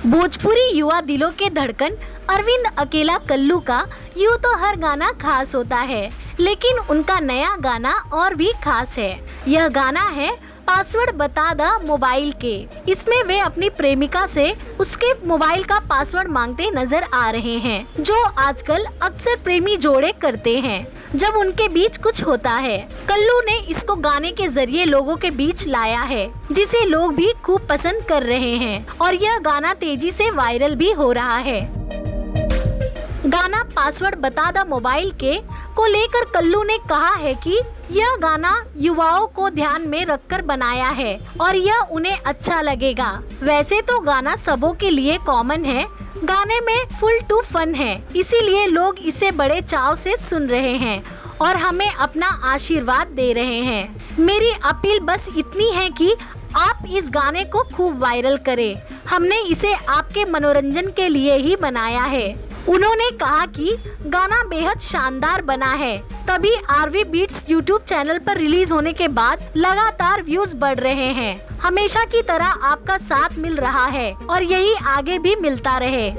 भोजपुरी युवा दिलों के धड़कन अरविंद अकेला कल्लू का यूँ तो हर गाना खास होता है, लेकिन उनका नया गाना और भी खास है। यह गाना है पासवर्ड बता दा मोबाइल के। इसमें वे अपनी प्रेमिका से उसके मोबाइल का पासवर्ड मांगते नजर आ रहे हैं, जो आजकल अक्सर प्रेमी जोड़े करते हैं जब उनके बीच कुछ होता है। कल्लू ने इसको गाने के जरिए लोगों के बीच लाया है, जिसे लोग भी खूब पसंद कर रहे हैं और यह गाना तेजी से वायरल भी हो रहा है। गाना पासवर्ड बता दा मोबाइल के को लेकर कल्लू ने कहा है कि यह गाना युवाओं को ध्यान में रखकर बनाया है और यह उन्हें अच्छा लगेगा। वैसे तो गाना सबों के लिए कॉमन है, गाने में फुल टू फन है, इसीलिए लोग इसे बड़े चाव से सुन रहे हैं और हमें अपना आशीर्वाद दे रहे हैं। मेरी अपील बस इतनी है कि आप इस गाने को खूब वायरल करें। हमने इसे आपके मनोरंजन के लिए ही बनाया है। उन्होंने कहा कि गाना बेहद शानदार बना है, तभी आरवी बीट्स यूट्यूब चैनल पर रिलीज होने के बाद लगातार व्यूज बढ़ रहे हैं। हमेशा की तरह आपका साथ मिल रहा है और यही आगे भी मिलता रहे।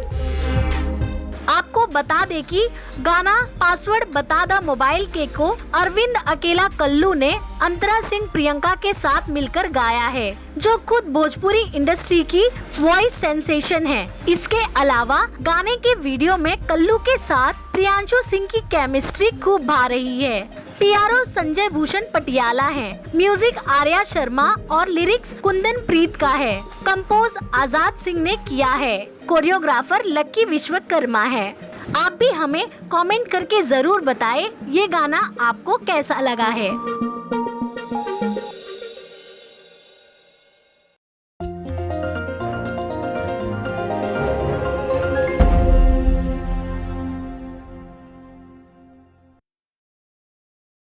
आपको बता दें कि गाना पासवर्ड बता दा मोबाइल के को अरविंद अकेला कल्लू ने अंतरा सिंह प्रियंका के साथ मिलकर गाया है, जो खुद भोजपुरी इंडस्ट्री की वॉइस सेंसेशन है। इसके अलावा गाने के वीडियो में कल्लू के साथ प्रियांशु सिंह की केमिस्ट्री खूब भा रही है। पीआरओ संजय भूषण पटियाला है, म्यूजिक आर्या शर्मा और लिरिक्स कुंदन प्रीत का है। कंपोज आजाद सिंह ने किया है, कोरियोग्राफर लक्की विश्वकर्मा है। आप भी हमें कमेंट करके जरूर बताएं ये गाना आपको कैसा लगा है।